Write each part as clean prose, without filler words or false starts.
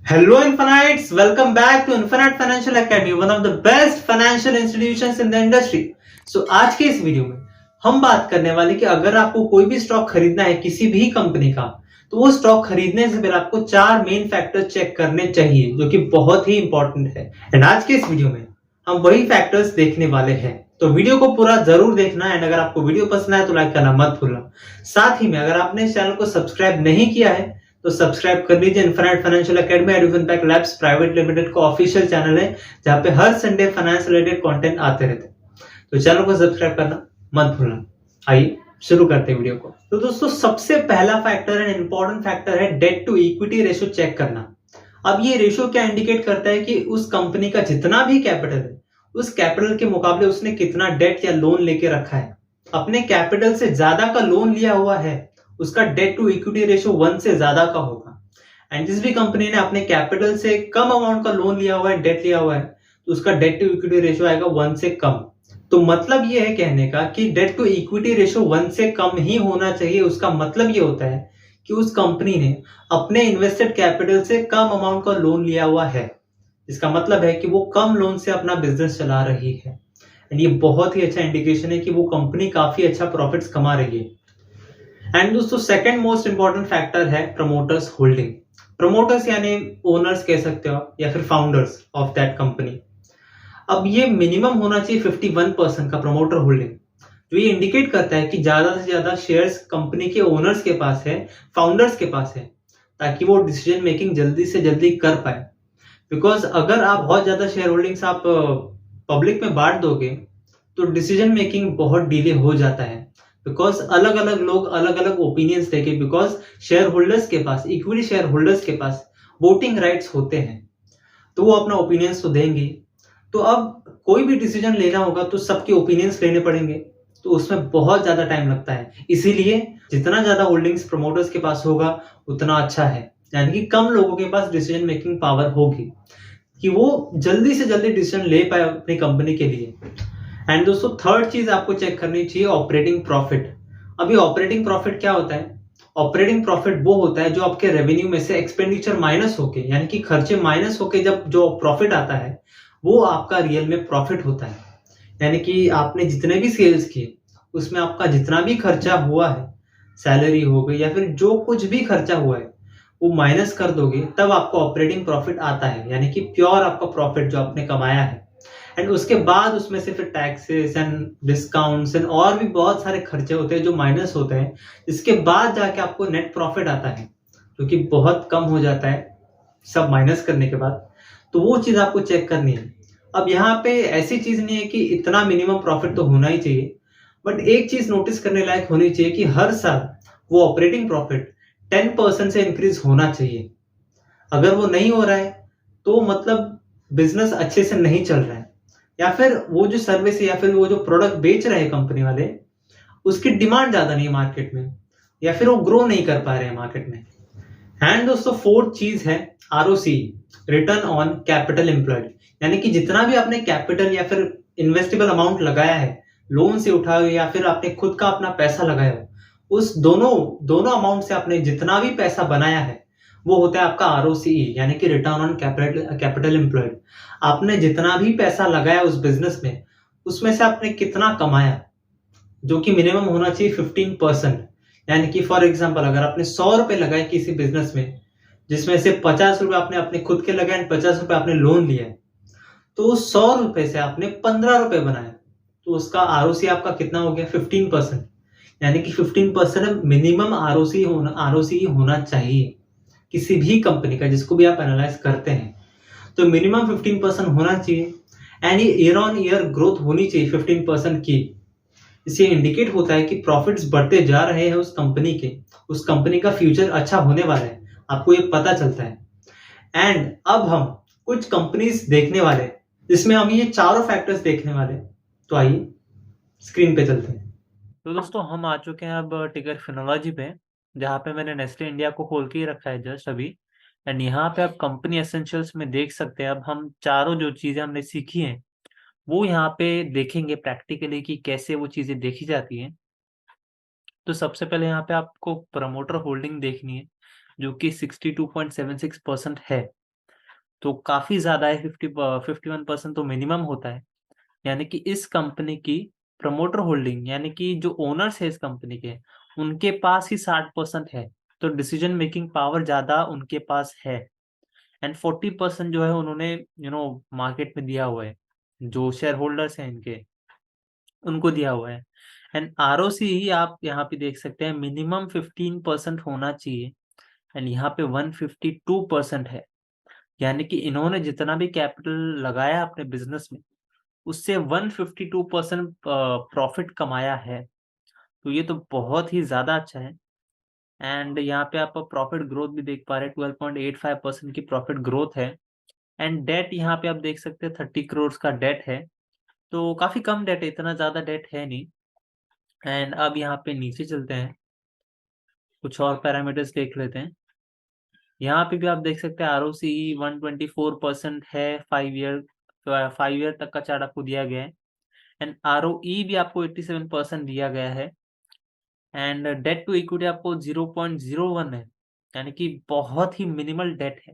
Hello Infinites, welcome back to Infinite Financial Academy, one of the best financial institutions in the industry. So आज के इस video में हम बात करने वाले कि अगर आपको कोई भी स्टॉक खरीदना है किसी भी कंपनी का, तो वो स्टॉक खरीदने से पहले आपको 4 मेन फैक्टर्स चेक करने चाहिए जो कि बहुत ही इंपॉर्टेंट है। एंड आज के इस वीडियो में हम वही फैक्टर्स देखने वाले हैं, तो वीडियो को पूरा जरूर देखना। एंड अगर आपको वीडियो पसंद आए तो लाइक करना मत भूलना। साथ ही में अगर आपने इस चैनल को सब्सक्राइब नहीं किया है तो सब्सक्राइब कर लीजिए। इनफिनिट फाइनेंशियल एकेडमी एडविनपैक लैब्स प्राइवेट लिमिटेड का ऑफिशियल चैनल है जहां पे हर संडे फाइनेंस रिलेटेड कंटेंट आते रहते हैं, तो चैनल को सब्सक्राइब करना मत भूलना। आइए शुरू करते हैं वीडियो को। तो दोस्तों सबसे पहला फैक्टर एंड इंपॉर्टेंट फैक्टर है debt to equity ratio check करना। अब ये रेशियो क्या इंडिकेट करता है कि उस कंपनी का जितना भी कैपिटल है उस कैपिटल के मुकाबले उसने कितना डेट या लोन लेके रखा है। अपने कैपिटल से ज्यादा का लोन लिया हुआ है, उसका डेट टू इक्विटी रेशियो 1 से ज्यादा का होगा। एंड जिस भी कंपनी ने अपने कैपिटल से कम अमाउंट का लोन लिया हुआ है, डेट लिया हुआ है, तो उसका डेट टू इक्विटी रेशियो आएगा 1 से कम। तो मतलब ये है कहने का कि डेट टू इक्विटी रेशियो 1 से कम ही होना चाहिए। उसका मतलब ये होता है कि उस कंपनी ने अपने इन्वेस्टेड कैपिटल से कम अमाउंट का लोन लिया हुआ है। इसका मतलब है कि वो कम लोन से अपना बिजनेस चला रही है। एंड ये बहुत ही अच्छा इंडिकेशन है कि वो कंपनी काफी अच्छा प्रॉफिट्स कमा रही है। एंड दोस्तों सेकंड मोस्ट इंपॉर्टेंट फैक्टर है प्रमोटर्स होल्डिंग। प्रमोटर्स यानी ओनर्स कह सकते हो या फिर फाउंडर्स ऑफ दैट कंपनी। अब ये मिनिमम होना चाहिए 51% का प्रमोटर होल्डिंग, जो ये इंडिकेट करता है कि ज्यादा से ज्यादा शेयर्स कंपनी के ओनर्स के पास है, फाउंडर्स के पास है, ताकि वो डिसीजन मेकिंग जल्दी से जल्दी कर पाए। बिकॉज अगर आप बहुत ज्यादा शेयर होल्डिंग्स आप पब्लिक में बांट दोगे तो डिसीजन मेकिंग बहुत डिले हो जाता है। बिकॉज अलग अलग लोग अलग अलग ओपिनियंस देंगे। बिकॉज शेयर होल्डर्स के पास, इक्विटी शेयर होल्डर्स के पास वोटिंग राइट्स होते हैं, तो वो अपना ओपिनियंस तो देंगे। तो अब कोई भी डिसीजन लेना होगा तो सबके ओपिनियंस लेने पड़ेंगे, तो उसमें बहुत ज्यादा टाइम लगता है। इसीलिए जितना ज्यादा होल्डिंग्स प्रमोटर्स के पास होगा उतना अच्छा है। यानी कि कम लोगों के पास डिसीजन मेकिंग पावर होगी कि वो जल्दी से जल्दी डिसीजन ले पाए अपनी कंपनी के लिए। एंड दोस्तों थर्ड चीज आपको चेक करनी चाहिए ऑपरेटिंग प्रॉफिट। अभी ऑपरेटिंग प्रॉफिट क्या होता है? ऑपरेटिंग प्रॉफिट वो होता है जो आपके रेवेन्यू में से एक्सपेंडिचर माइनस होके, यानी कि खर्चे माइनस होके जब जो प्रॉफिट आता है वो आपका रियल में प्रॉफिट होता है। यानी कि आपने जितने भी सेल्स किए उसमें आपका जितना भी खर्चा हुआ है, सैलरी हो गई या फिर जो कुछ भी खर्चा हुआ है, वो माइनस कर दोगे तब आपको ऑपरेटिंग प्रॉफिट आता है। यानी कि प्योर आपका प्रॉफिट जो आपने कमाया है। एंड उसके बाद उसमें से फिर टैक्सेस एंड डिस्काउंट्स एंड और भी बहुत सारे खर्चे होते हैं जो माइनस होते हैं। इसके बाद जाके आपको नेट प्रॉफिट आता है, जो कि बहुत कम हो जाता है सब माइनस करने के बाद। तो वो चीज आपको चेक करनी है। अब यहाँ पे ऐसी चीज नहीं है कि इतना मिनिमम प्रॉफिट तो होना ही चाहिए, बट एक चीज नोटिस करने लायक होनी चाहिए कि हर साल वो ऑपरेटिंग प्रॉफिट 10% से इंक्रीज होना चाहिए। अगर वो नहीं हो रहा है तो मतलब बिजनेस अच्छे से नहीं चल रहा है, या फिर वो जो सर्विस या फिर वो जो प्रोडक्ट बेच रहे हैं कंपनी वाले, उसकी डिमांड ज्यादा नहीं है मार्केट में, या फिर वो ग्रो नहीं कर पा रहे हैं मार्केट में। एंड दोस्तों फोर्थ चीज है ROC, return on capital employed. यानी कि जितना भी आपने कैपिटल या फिर इन्वेस्टेबल अमाउंट लगाया है, लोन से उठाया हो या फिर आपने खुद का अपना पैसा लगाया हो, उस दोनों दोनों अमाउंट से आपने जितना भी पैसा बनाया है वो होता है आपका आरओसीई, यानी कि रिटर्न ऑन कैपिटल एम्प्लॉयड। आपने जितना भी पैसा लगाया उस बिजनेस में, उसमें से आपने कितना कमाया, जो कि मिनिमम होना चाहिए 15%। यानी कि फॉर एग्जाम्पल अगर आपने 100 रुपए लगाए किसी बिजनेस में, जिसमें से 50 रुपए आपने अपने खुद के लगाए एंड 50 रुपए आपने लोन लिया है, तो उस 100 रुपए से आपने 15 रुपए बनाए, तो उसका आरओसी आपका कितना हो गया? 15%। यानी कि 15% मिनिमम आरओसी होना चाहिए किसी भी कंपनी का, जिसको भी आप एनालाइज करते हैं। तो मिनिमम 15% होना चाहिए। एंड ये ईयर ऑन ईयर ग्रोथ होनी चाहिए 15% की। इससे इंडिकेट होता है कि प्रॉफिट्स बढ़ते जा रहे हैं उस कंपनी का फ्यूचर अच्छा होने वाला है, आपको ये पता चलता है। एंड अब हम कुछ कंपनीज देखने वाले हैं जिसमें हम ये चारों फैक्टर्स देखने वाले हैं। तो आइए स्क्रीन पे चलते हैं। तो दोस्तों हम आ चुके हैं अब टिकर फिनोलॉजी पे, जहाँ पे मैंने नेस्ले इंडिया को खोल के ही रखा है जस्ट अभी। एंड यहाँ पे आप कंपनी एसेंशियल्स में देख सकते हैं। अब हम चारों जो चीज़ें हमने सीखी हैं वो यहाँ पे देखेंगे प्रैक्टिकली कि कैसे वो चीज़ें देखी जाती हैं। तो सबसे पहले यहाँ पे आपको प्रमोटर होल्डिंग देखनी है, जो कि 62.76% है। तो काफी ज्यादा है। 51% तो मिनिमम होता है। यानी कि इस कंपनी की प्रमोटर होल्डिंग, यानी कि जो ओनर्स है इस कंपनी के, उनके पास ही 60% है। तो डिसीजन मेकिंग पावर ज्यादा उनके पास है। एंड 40% जो है उन्होंने मार्केट में दिया हुआ है, जो शेयर होल्डर्स हैं इनके, उनको दिया हुआ है। एंड आरओसी ही आप यहाँ पे देख सकते हैं, मिनिमम 15% होना चाहिए। एंड यहाँ पे 152% है। यानी कि इन्होंने जितना भी कैपिटल लगाया अपने बिजनेस में, उससे 152% प्रॉफिट कमाया है। तो ये तो बहुत ही ज्यादा अच्छा है। एंड यहाँ पे आप प्रॉफिट ग्रोथ भी देख पा रहे हैं, 12.85% की प्रॉफिट ग्रोथ है। एंड डेट यहाँ पे आप देख सकते हैं 30 करोड़ का डेट है। तो काफी कम डेट है, इतना ज्यादा डेट है नहीं। एंड अब यहाँ पे नीचे चलते हैं, कुछ और पैरामीटर्स देख लेते हैं। यहाँ पे भी आप देख सकते हैं आरओसी 124% है। 5 ईयर तक का चार्ट आपको दिया गया है। एंड आरओई भी आपको 87% दिया गया है। एंड डेट टू इक्विटी आपको 0.01 है। यानी कि बहुत ही मिनिमल डेट है,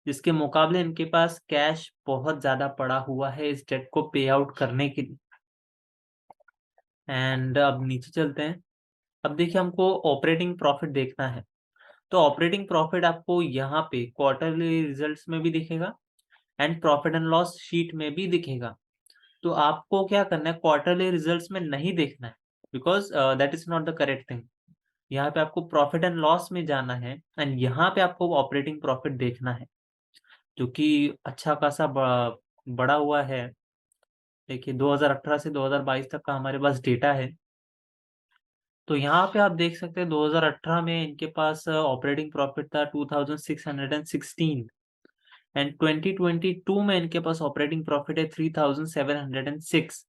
जिसके मुकाबले इनके पास कैश बहुत ज्यादा पड़ा हुआ है इस डेट को पे आउट करने के लिए। एंड अब नीचे चलते हैं। अब देखिए, हमको ऑपरेटिंग प्रॉफिट देखना है। तो ऑपरेटिंग प्रॉफिट आपको यहाँ पे क्वार्टरली रिजल्ट्स में भी दिखेगा and profit and loss sheet में भी दिखेगा। तो आपको क्या करना है, क्वार्टरली रिजल्ट्स में नहीं देखना है, because that is not the correct thing. यहाँ पे आपको प्रॉफिट एंड लॉस में जाना है एंड यहाँ पे आपको ऑपरेटिंग प्रॉफिट देखना है, जो कि अच्छा खासा बड़ा हुआ है। देखिए 2018 से 2022 तक का हमारे पास डेटा है। तो यहाँ पे आप देख सकते हैं 2018 में इनके पास ऑपरेटिंग प्रॉफिट था 2616। एंड 2022 में इनके पास ऑपरेटिंग प्रॉफिट है 3706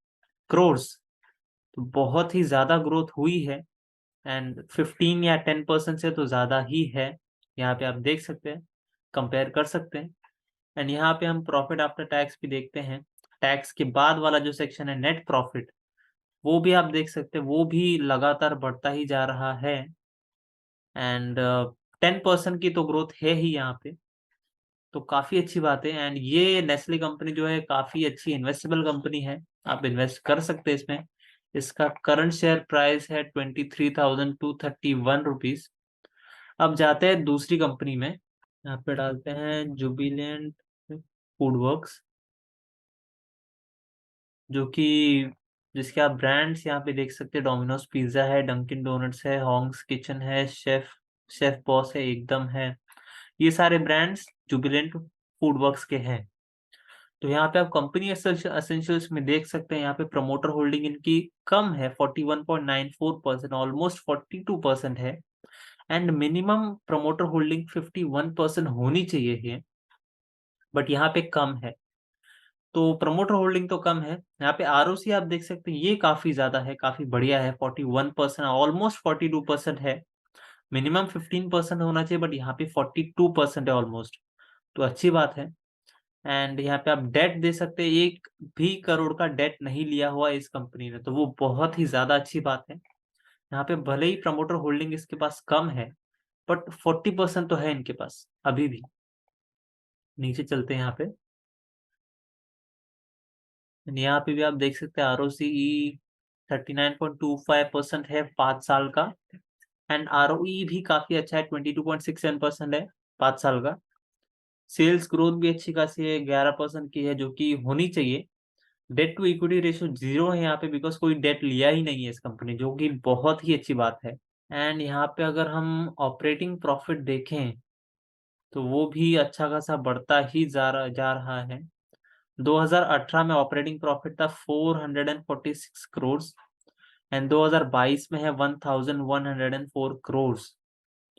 करोड़। तो बहुत ही ज्यादा ग्रोथ हुई है। एंड 15 या 10% से तो ज्यादा ही है। यहाँ पे आप देख सकते हैं, कंपेयर कर सकते हैं। एंड यहाँ पे हम प्रॉफिट आफ्टर टैक्स भी देखते हैं। टैक्स के बाद वाला जो सेक्शन है नेट प्रॉफिट, वो भी आप देख सकते हैं, वो भी लगातार बढ़ता ही जा रहा है। एंड 10% की तो ग्रोथ है ही यहाँ पे। तो काफी अच्छी बात है। एंड ये नेस्ले कंपनी जो है काफी अच्छी इन्वेस्टेबल कंपनी है, आप इन्वेस्ट कर सकते हैं इसमें। इसका करंट शेयर प्राइस है 23,231 रुपीज। अब जाते हैं दूसरी कंपनी में। यहाँ पे डालते हैं जुबिलेंट फूड वर्क्स, जो कि जिसके आप ब्रांड्स यहाँ पे देख सकते हैं, डोमिनोज पिज्जा है, डंकिन डोनट्स है, हॉन्ग्स किचन है, शेफ शेफ बॉस है, एकदम है। ये सारे ब्रांड्स जुबिलेंट फूड वर्क्स के हैं। तो यहाँ पे आप कंपनी एसेंशियल्स में देख सकते हैं, यहाँ पे प्रमोटर होल्डिंग इनकी कम है, 41.94%, ऑलमोस्ट 42% है। एंड मिनिमम प्रमोटर होल्डिंग 51% होनी चाहिए है, बट यहाँ पे कम है। तो प्रमोटर होल्डिंग तो कम है। यहाँ पे आरओसी आप देख सकते हैं, ये काफी ज्यादा है, काफी बढ़िया है, 41%, ऑलमोस्ट 42% है। मिनिमम 15% होना चाहिए, बट यहाँ पे 42% है ऑलमोस्ट। तो अच्छी बात है। एंड यहाँ पे आप डेट दे सकते हैं, 1 भी करोड़ का डेट नहीं लिया हुआ है इस कंपनी ने, तो वो बहुत ही ज्यादा अच्छी बात है। यहाँ पे भले ही प्रमोटर होल्डिंग इसके पास कम है, बट 40% तो है इनके पास अभी भी। नीचे चलते हैं यहाँ पे। यहाँ पे भी आप देख सकते हैं आरओसीई 39.25% है 5 साल का। एंड आरओई भी काफी अच्छा है, 22.67% है 5 साल का। सेल्स ग्रोथ भी अच्छी खासी है, 11% की है, जो कि होनी चाहिए। डेट टू इक्विटी रेशियो 0 है यहाँ पे, बिकॉज कोई डेट लिया ही नहीं है इस कंपनी, जो कि बहुत ही अच्छी बात है। एंड यहाँ पे अगर हम ऑपरेटिंग प्रॉफिट देखें, तो वो भी अच्छा खासा बढ़ता ही जा रहा है। 2018 में ऑपरेटिंग प्रॉफिट था 446 करोड़। एंड 2022 में है 1104 करोड़।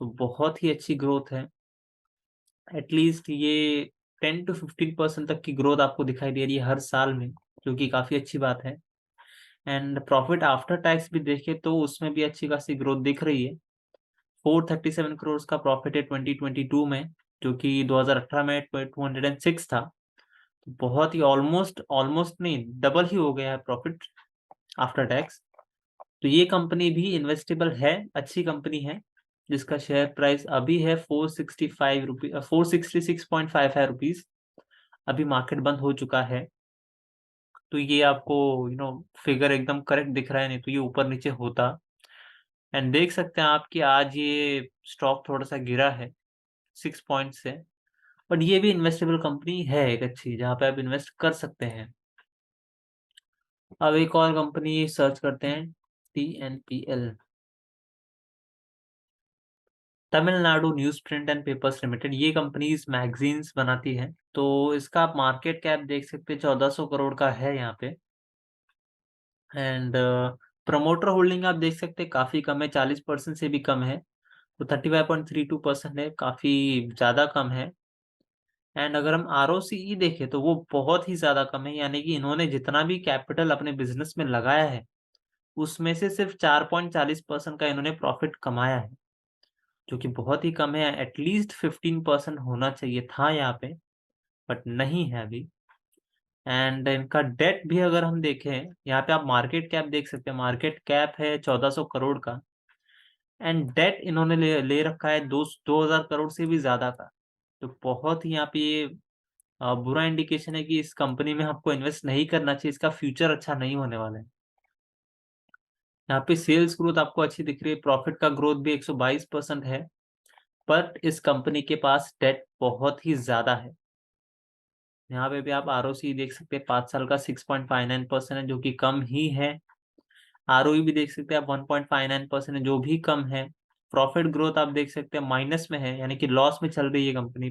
तो बहुत ही अच्छी ग्रोथ है। एटलीस्ट ये 10 to 15% तक की ग्रोथ आपको दिखाई दे रही है हर साल में, जो कि काफी अच्छी बात है। एंड प्रॉफिट आफ्टर टैक्स भी देखें तो उसमें भी अच्छी खासी ग्रोथ दिख रही है। 437 करोड़ का प्रॉफिट है 2022 में, जो कि 2018 में 206 था। तो बहुत ही ऑलमोस्ट ऑलमोस्ट नहीं, डबल ही हो गया है प्रॉफिट आफ्टर टैक्स। तो ये कंपनी भी इन्वेस्टेबल है, अच्छी कंपनी है। जिसका शेयर प्राइस अभी है 465 रुपीज 466.55 रुपीज। अभी मार्केट बंद हो चुका है, तो ये आपको फिगर एकदम करेक्ट दिख रहा है, नहीं तो ये ऊपर नीचे होता। एंड देख सकते हैं आप कि आज ये स्टॉक थोड़ा सा गिरा है 6 पॉइंट से, बट ये भी इन्वेस्टेबल कंपनी है एक अच्छी, जहाँ पे आप इन्वेस्ट कर सकते हैं। अब एक और कंपनी सर्च करते हैं, TNPL, Tamil Nadu news print and papers limited. ये कंपनीज मैगजीन्स बनाती है, तो इसका आप मार्केट कैप देख सकते हैं 1400 करोड़ का है यहाँ पे। एंड प्रमोटर होल्डिंग आप देख सकते हैं काफी कम है, 40% से भी कम है, तो 35.32% है, काफी ज्यादा कम है। एंड अगर हम ROCE देखें तो वो बहुत ही ज्यादा कम है, यानी कि इन्होंने जितना भी कैपिटल अपने बिजनेस में लगाया है उसमें से सिर्फ 4.40% का इन्होंने प्रॉफिट कमाया है, जो कि बहुत ही कम है। एटलीस्ट 15% होना चाहिए था यहाँ पे, बट नहीं है अभी। एंड इनका डेट भी अगर हम देखें, यहाँ पे आप मार्केट कैप देख सकते हैं, मार्केट कैप है 1400 करोड़ का, एंड डेट इन्होंने ले रखा है 2000 करोड़ से भी ज्यादा का। तो बहुत ही यहाँ पे ये बुरा इंडिकेशन है कि इस कंपनी में आपको इन्वेस्ट नहीं करना चाहिए, इसका फ्यूचर अच्छा नहीं होने वाला है। यहाँ पे सेल्स ग्रोथ आपको अच्छी दिख रही है, प्रॉफिट का ग्रोथ भी 122% है, बट इस कंपनी के पास डेट बहुत ही ज्यादा है। यहाँ पे भी आप ROCE देख सकते हैं 5 साल का 6.59% है, जो कि कम ही है। ROE भी देख सकते हैं आप 1.59% है, जो भी कम है। प्रॉफिट ग्रोथ आप देख सकते हैं माइनस में है, यानी कि लॉस में चल रही है कंपनी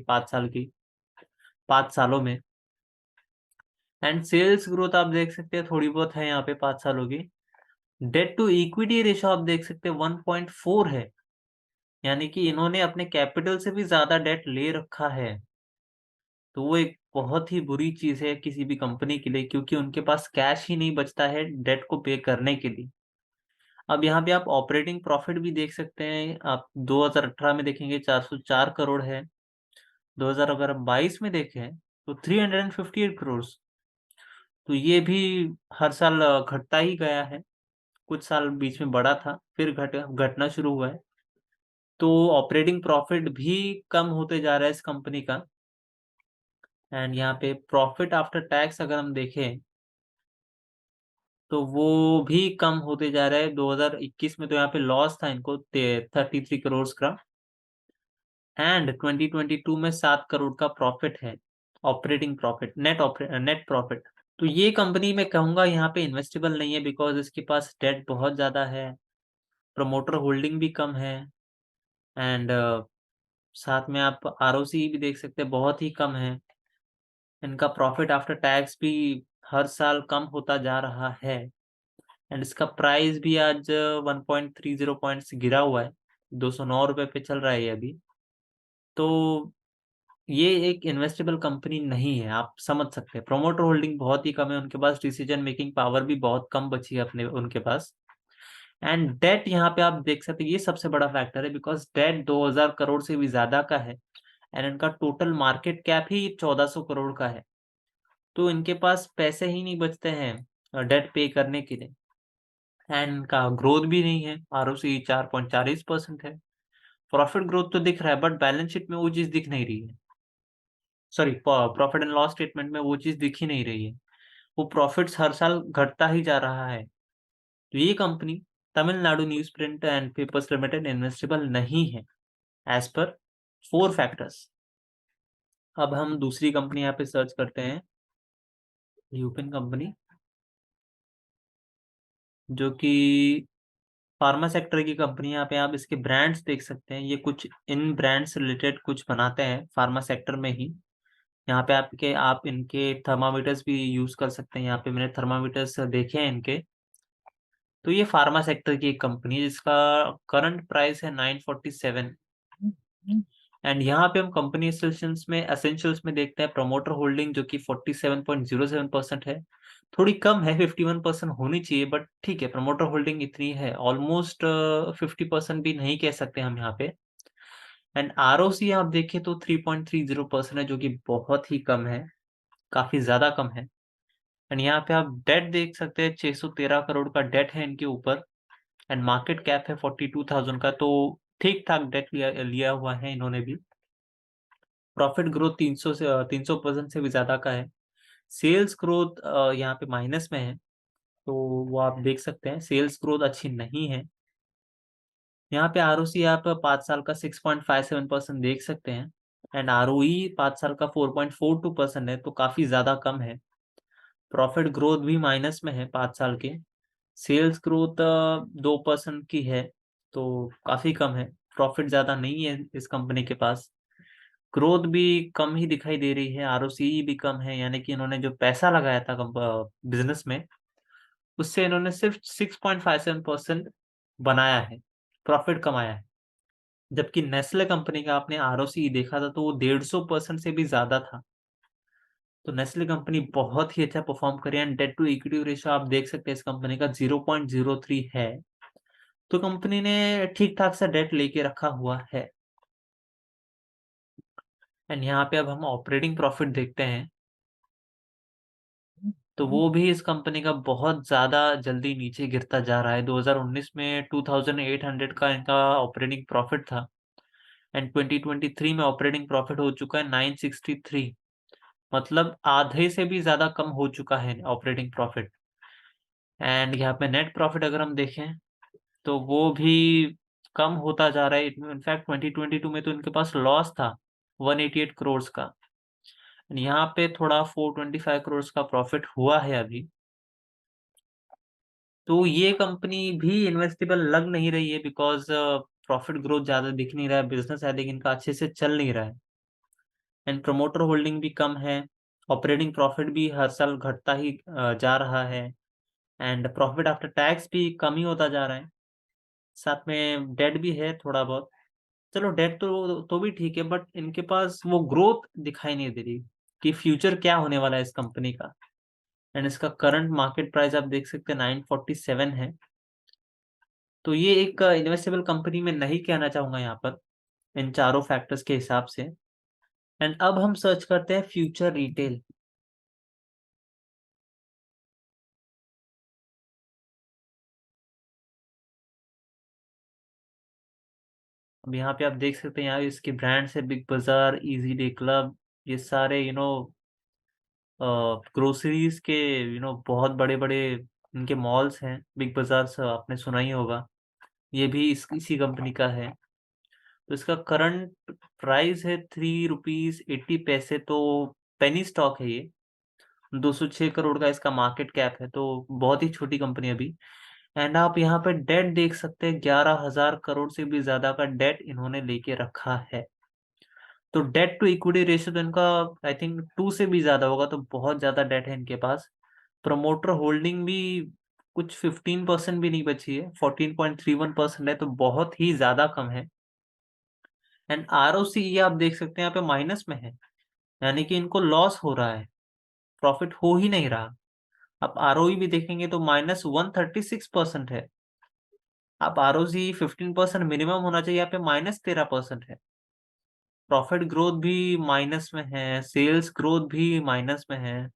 5 सालों में। एंड सेल्स ग्रोथ आप देख सकते हैं थोड़ी बहुत है यहाँ पे 5 सालों की। डेट टू इक्विटी रेशो आप देख सकते हैं 1.4 है, यानी कि इन्होंने अपने कैपिटल से भी ज्यादा डेट ले रखा है। तो वो एक बहुत ही बुरी चीज है किसी भी कंपनी के लिए, क्योंकि उनके पास कैश ही नहीं बचता है डेट को पे करने के लिए। अब यहाँ पे आप ऑपरेटिंग प्रॉफिट भी देख सकते हैं, आप 2018 में देखेंगे 404 करोड़ है, 2022 में देखें तो 358 करोड़। तो ये भी हर साल घटता ही गया है, कुछ साल बीच में बढ़ा था, फिर घटना शुरू हुआ है। तो ऑपरेटिंग प्रॉफिट भी कम होते जा रहा है इस कंपनी का। एंड यहाँ पे प्रॉफिट आफ्टर टैक्स अगर हम देखें तो वो भी कम होते जा रहा है। 2021 में तो यहाँ पे लॉस था इनको 33 करोड़ का, एंड 2022 में 7 करोड़ का प्रॉफिट है, ऑपरेटिंग प्रॉफिट, नेट प्रॉफिट। तो ये कंपनी मैं कहूंगा यहाँ पे इन्वेस्टेबल नहीं है, बिकॉज इसके पास डेट बहुत ज्यादा है, प्रमोटर होल्डिंग भी कम है, एंड साथ में आप ROCE भी देख सकते हैं बहुत ही कम है। इनका प्रॉफिट आफ्टर टैक्स भी हर साल कम होता जा रहा है, एंड इसका प्राइस भी आज 1.30 पॉइंट्स गिरा हुआ है, 209 रुपए पे चल रहा है ये अभी। तो ये एक इन्वेस्टेबल कंपनी नहीं है, आप समझ सकते हैं। प्रोमोटर होल्डिंग बहुत ही कम है, उनके पास डिसीजन मेकिंग पावर भी बहुत कम बची है अपने उनके पास। एंड डेट यहाँ पे आप देख सकते हैं, ये सबसे बड़ा फैक्टर है, बिकॉज डेट 2000 करोड़ से भी ज्यादा का है, एंड इनका टोटल मार्केट कैप ही 1400 करोड़ का है। तो इनके पास पैसे ही नहीं बचते हैं डेट पे करने के लिए, एंड इनका ग्रोथ भी नहीं है। ROCE 4.40% है, प्रॉफिट ग्रोथ तो दिख रहा है, बट बैलेंस शीट में वो चीज दिख नहीं रही है। Sorry, profit and loss statement में वो चीज दिख ही नहीं रही है, वो प्रॉफिट्स हर साल घटता ही जा रहा है। तो ये company Tamil Nadu news print and papers limited investable नहीं है एज पर 4 फैक्टर्स। अब हम दूसरी कंपनी यहाँ पे सर्च करते हैं, यूपिन कंपनी, जो कि फार्मा सेक्टर की कंपनी। यहाँ पे आप इसके ब्रांड्स देख सकते हैं, ये कुछ इन ब्रांड्स रिलेटेड कुछ बनाते हैं फार्मा सेक्टर में ही। यहाँ पे आप इनके थर्मामीटर्स भी यूज कर सकते हैं, यहाँ पे मैंने थर्मामीटर्स देखे हैं इनके। तो ये फार्मा सेक्टर की एक कंपनी है जिसका करंट प्राइस है 947। एंड यहाँ पे हम कंपनी एसेंशियल्स में देखते हैं प्रमोटर होल्डिंग, जो कि 47.07% है, थोड़ी कम है, 51% होनी चाहिए, बट ठीक है, प्रमोटर होल्डिंग इतनी है, ऑलमोस्ट 50% भी नहीं कह सकते हम यहाँ पे। एंड ROCE आप देखें तो 3.30% है, जो कि बहुत ही कम है, काफी ज्यादा कम है। एंड यहाँ पे आप डेट देख सकते हैं, 613 करोड़ का डेट है इनके ऊपर, एंड मार्केट कैप है 42,000 का। तो ठीक-ठाक डेट लिया लिया हुआ है इन्होंने भी। प्रॉफिट ग्रोथ 300 से 300% से भी ज़्यादा का है। सेल्स ग्रोथ यहाँ पे माइनस में है, तो वो आप देख सकते हैं, सेल्स ग्रोथ अच्छी नहीं है। यहाँ पे आरओसी आप 5 साल का 6.57% देख सकते हैं एंड आरओई 5 साल का 4.42% है, तो काफ़ी ज़्यादा कम है। प्रॉफिट ग्रोथ भी माइनस में है 5 साल के। सेल्स ग्रोथ 2% की है, तो काफ़ी कम है। प्रॉफिट ज़्यादा नहीं है इस कंपनी के पास। ग्रोथ भी कम ही दिखाई दे रही है, आरओसीई भी कम है, यानी कि इन्होंने जो पैसा लगाया था बिज़नेस में, उससे इन्होंने सिर्फ 6.57% बनाया है, प्रॉफिट कमाया है। जबकि नेस्ले कंपनी का आपने आरओसीई देखा था तो वो 150% से भी ज़्यादा था। तो नेस्ले कंपनी बहुत ही अच्छा परफ़ॉर्म करी है and debt to equity ratio आप देख सकते हैं इस कंपनी का 0.03 है। तो कंपनी ने ठीक-ठाक सा डेट लेके रखा हुआ है। एंड यहाँ पे अब हम ऑपरेटिंग प्रॉफिट देखते हैं, तो वो भी इस कंपनी का बहुत ज़्यादा जल्दी नीचे गिरता जा रहा है। 2019 में 2800 का इनका ऑपरेटिंग प्रॉफिट था एंड 2023 में ऑपरेटिंग प्रॉफिट हो चुका है 963, मतलब आधे से भी ज़्यादा कम हो चुका है ऑपरेटिंग प्रॉफिट। एंड यहाँ पे नेट प्रॉफिट अगर हम देखें, तो वो भी कम होता जा रहा है। इनफैक्ट 2022 में तो इनके पास लॉस था 188 करोड़ का। यहाँ पे थोड़ा 425 करोड़ का प्रॉफिट हुआ है अभी। तो ये कंपनी भी इन्वेस्टेबल लग नहीं रही है बिकॉज़ प्रॉफिट ग्रोथ ज़्यादा दिख नहीं रहा है, बिज़नेस आई थिंक इनका अच्छे से चल नहीं रहा है एंड प्रमोटर होल्डिंग भी कम है, ऑपरेटिंग प्रॉफिट भी हर साल घटता ही जा रहा है एंड प्रॉफिट आफ्टर टैक्स भी कम ही होता जा रहा है। साथ में डेट भी है थोड़ा बहुत। चलो डेट तो भी ठीक है बट इनके पास वो ग्रोथ दिखाई नहीं दे रही कि फ्यूचर क्या होने वाला है इस कंपनी का एंड इसका करंट मार्केट प्राइस आप देख सकते हैं 947 है। तो ये एक इन्वेस्टेबल कंपनी मैं नहीं कहना चाहूँगा यहाँ पर, इन चारों फैक्टर्स के हिसाब से। एंड अब हम सर्च करते हैं फ्यूचर रिटेल। अब यहाँ पे आप देख सकते हैं, यहाँ इसके ब्रांड्स है बिग बाज़ार, इज़ी डे क्लब, ये सारे ग्रोसरीज़ के बहुत बड़े-बड़े इनके मॉल्स हैं। बिग बाज़ार आपने सुना ही होगा, ये भी इसी कंपनी का है। तो इसका करंट प्राइस है ₹3.80, तो पेनी स्टॉक है ये। 206 करोड़ का इसका मार्केट कैप है, तो बहुत ही छोटी कंपनी है अभी। एंड आप यहाँ पे डेट देख सकते हैं, 11,000 करोड़ से भी ज़्यादा का डेट इन्होंने लेके रखा है। तो डेट टू इक्विटी रेशियो तो इनका आई थिंक 2 से भी ज़्यादा होगा, तो बहुत ज़्यादा डेट है इनके पास। प्रमोटर होल्डिंग भी कुछ 15% भी नहीं बची है, 14.31% है, तो बहुत ही ज़्यादा कम है। एंड आरओसीई आप देख सकते हैं यहाँ पे माइनस में है, यानी कि इनको लॉस हो रहा है, प्रॉफिट हो ही नहीं रहा। आप आरओई भी देखेंगे तो -136% है। आप आरओसी 15% मिनिमम होना चाहिए, यहाँ पे -13% है। प्रॉफिट ग्रोथ भी माइनस में है, सेल्स ग्रोथ भी माइनस में है।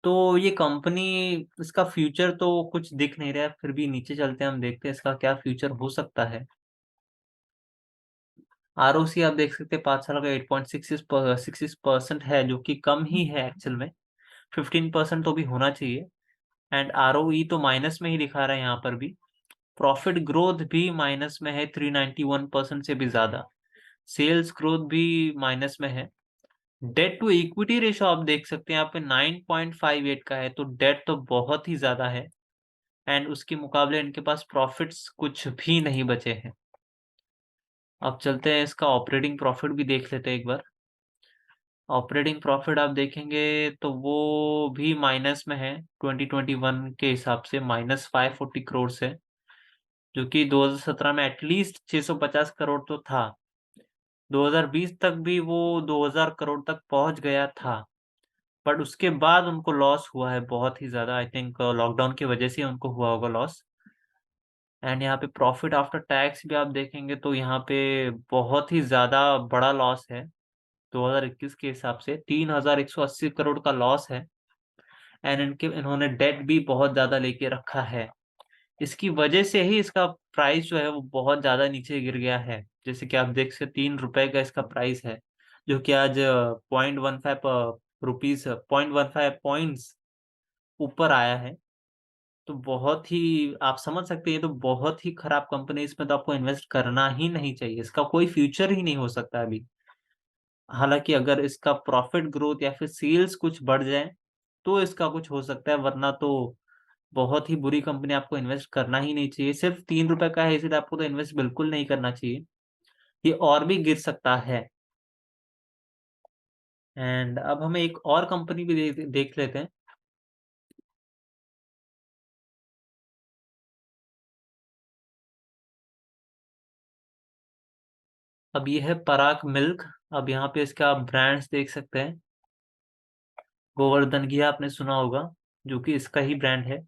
तो ये कंपनी, इसका फ्यूचर तो कुछ दिख नहीं रहा है, फिर भी नीचे चलते हैं, हम देखते हैं इसका क्या फ्यूचर हो सकता है। आरओसी आप देख सकते हैं 5 साल का 8.66% है, जो कि कम ही है एक्चुअल में। 15% तो भी होना चाहिए एंड आरओई तो माइनस में ही दिखा रहा है यहाँ पर भी। प्रॉफिट ग्रोथ भी माइनस में है 391% से भी ज़्यादा। सेल्स ग्रोथ भी माइनस में है। डेट टू इक्विटी रेशियो आप देख सकते हैं यहाँ पे 9.58 का है, तो डेट तो बहुत ही ज़्यादा है एंड उसके मुकाबले इनके पास प्रॉफिट्स कुछ भी नहीं बचे हैं। अब चलते हैं, इसका ऑपरेटिंग प्रॉफिट भी देख लेते हैं एक बार। ऑपरेटिंग प्रॉफिट आप देखेंगे तो वो भी माइनस में है, 2021 के हिसाब से -540 करोड़ है, जो कि 2017 में एटलीस्ट 650 करोड़ तो था। 2020 तक भी वो 2000 करोड़ तक पहुँच गया था, बट उसके बाद उनको लॉस हुआ है बहुत ही ज़्यादा, आई थिंक लॉकडाउन की वजह से उनको हुआ होगा लॉस। एंड यहाँ पे प्रॉफिट आफ्टर टैक्स भी आप देखेंगे तो यहाँ पे बहुत ही ज़्यादा बड़ा लॉस है। 2021 के हिसाब से 3180 करोड़ का लॉस है एंड इन्होंने डेट भी बहुत ज़्यादा लेके रखा है। इसकी वजह से ही इसका प्राइस जो है वो बहुत ज्यादा नीचे गिर गया है। जैसे कि आप देख सकते 3 रुपए का इसका प्राइस है, जो कि आज 0.15 रुपीज 0.15 पॉइंट्स ऊपर आया है। तो बहुत ही आप समझ सकते हैं, ये तो बहुत ही खराब कंपनी है, इसमें तो आपको इन्वेस्ट करना ही नहीं चाहिए, इसका कोई फ्यूचर ही नहीं हो सकता अभी। हालाँकि अगर इसका प्रॉफिट ग्रोथ या फिर सेल्स कुछ बढ़ जाए, तो इसका कुछ हो सकता है, वरना तो बहुत ही बुरी कंपनी, आपको इन्वेस्ट करना ही नहीं चाहिए। सिर्फ़ ₹3 का है इसलिए आपको तो इन्वेस्ट बिल्कुल नहीं करना चाहिए। ये और भी गिर सकता है। एंड अब हमें एक और कंपनी भी देख लेते हैं। अब ये है पराग मिल्क। अब यहाँ पे इसका आप ब्रांड्स देख सकते हैं। गोवर्धन घी आपने सुना होगा, जो कि इसका ही ब्रांड है।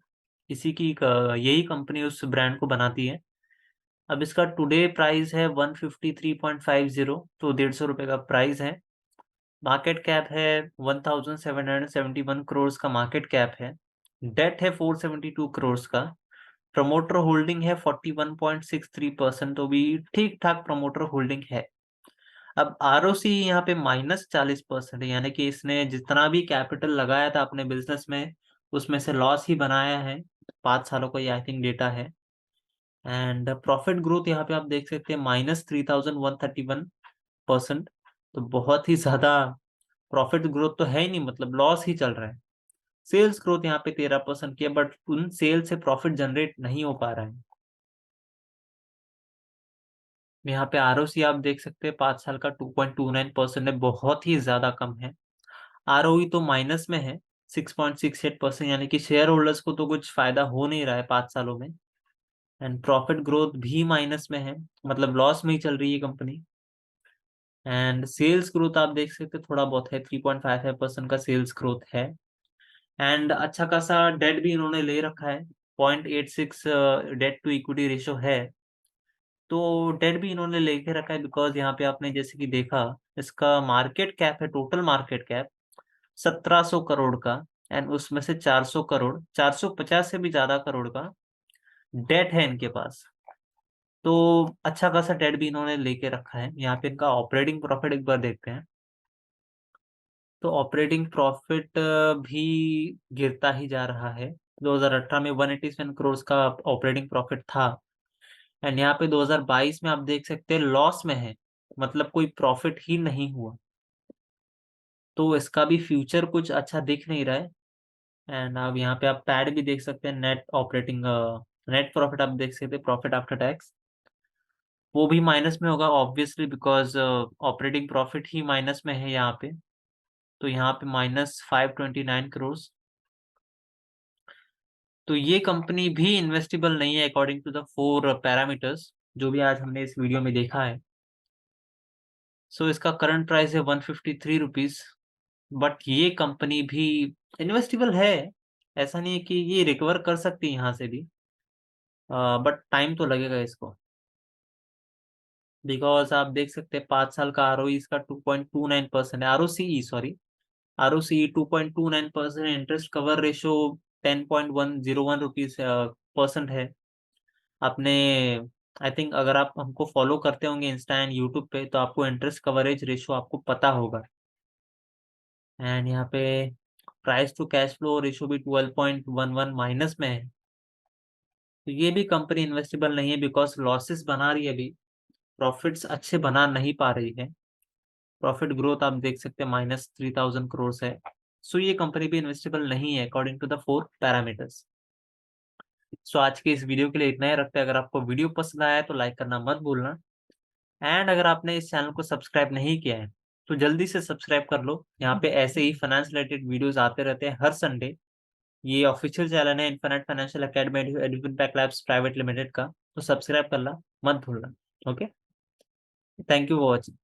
इसी की यही कंपनी उस ब्रांड को बनाती है। अब इसका टुडे प्राइस है 153.50, तो ₹150 का प्राइस है। मार्केट कैप है 1771 करोड़ का मार्केट कैप है। डेट है 472 करोड़ का। प्रमोटर होल्डिंग है 41.63%, तो भी ठीक ठाक प्रमोटर होल्डिंग है। अब आरओसी यहाँ पे -40% है, यानी कि इसने जितना भी कैपिटल लगाया था अपने बिजनेस में, उसमें से लॉस ही बनाया है। 5 सालों का ये आई थिंक डेटा है। एंड प्रॉफिट ग्रोथ यहाँ पे आप देख सकते हैं -3131%। तो बहुत ही ज्यादा प्रॉफिट ग्रोथ तो है ही नहीं, मतलब लॉस ही चल रहा है। सेल्स ग्रोथ यहाँ पे 13% की है, बट उन सेल से प्रॉफिट जनरेट नहीं हो पा रहा है। यहाँ पे आरओसी आप देख सकते हैं 5 साल का 2.29% है, बहुत ही ज्यादा कम है। आरओई तो माइनस में है 6.68%, यानी कि शेयर होल्डर्स को तो कुछ फायदा हो नहीं रहा है 5 सालों में। एंड प्रॉफिट ग्रोथ भी माइनस में है, मतलब लॉस में ही चल रही है कंपनी। एंड सेल्स ग्रोथ आप देख सकते हैं थोड़ा बहुत है, 3.55% का सेल्स ग्रोथ है। एंड अच्छा खासा डेट भी इन्होंने ले रखा है, 0.86 डेट टू इक्विटी रेशियो है। तो डेट भी इन्होंने लेके रखा है बिकॉज यहाँ पे आपने जैसे कि देखा, इसका मार्केट कैप है, टोटल मार्केट कैप 1700 करोड़ का। एंड उसमें से 400 करोड़, 450 से भी ज्यादा करोड़ का डेट है इनके पास। तो अच्छा खासा डेट भी इन्होंने लेके रखा है। यहाँ पे इनका ऑपरेटिंग प्रॉफिट एक बार देखते हैं। तो ऑपरेटिंग प्रॉफिट भी गिरता ही जा रहा है। 2018 में 187 करोड़ का ऑपरेटिंग प्रॉफिट था। एंड यहाँ पे 2022 में आप देख सकते हैं लॉस में है, मतलब कोई प्रॉफिट ही नहीं हुआ। तो इसका भी फ्यूचर कुछ अच्छा दिख नहीं रहा है। एंड अब यहाँ पे आप पैड भी देख सकते हैं, नेट प्रॉफिट आप देख सकते हैं, प्रॉफिट आफ्टर टैक्स वो भी माइनस में होगा obviously, because operating profit he minus में है यहाँ पे। तो यहाँ पे -529 करोड़। तो ये कंपनी भी इन्वेस्टेबल नहीं है अकॉर्डिंग टू द 4 पैरामीटर्स, जो भी आज हमने इस वीडियो में देखा है। सो इसका करंट प्राइस है 153 रुपीज। बट ये कंपनी भी इन्वेस्टेबल है, ऐसा नहीं है कि ये रिकवर कर सकती है यहाँ से भी, बट टाइम तो लगेगा इसको। बिकॉज आप देख सकते हैं 5 साल का आरओई इसका 2.29% है, ROCE sorry, ROCE 2.29%, interest cover ratio 10.101 rupees % है। आपने आई थिंक अगर आप हमको फॉलो करते होंगे इंस्टा एंड यूट्यूब पे, तो आपको इंटरेस्ट कवरेज रेशो आपको पता होगा। एंड यहाँ पे price to cash flow ratio भी 12.11 माइनस में है। तो ये भी कंपनी इन्वेस्टेबल नहीं है बिकॉज लॉसेस बना रही है अभी, प्रॉफिट्स अच्छे बना नहीं पा रही है। प्रॉफिट ग्रोथ आप देख सकते हैं -3000 करोड़ है। सो ये कंपनी भी इन्वेस्टेबल नहीं है अकॉर्डिंग टू द 4 पैरामीटर्स। सो आज के इस वीडियो के लिए इतना ही रखते हैं। अगर आपको वीडियो पसंद आया है तो लाइक करना मत भूलना। एंड अगर आपने इस चैनल को सब्सक्राइब नहीं किया है तो जल्दी से सब्सक्राइब कर लो। यहाँ पे ऐसे ही फाइनेंस रिलेटेड वीडियोस आते रहते हैं हर संडे। ये ऑफिशियल चैनल है infinite financial academy educate labs private limited का, तो सब्सक्राइब करना मत भूलना। Okay, thank you for watching.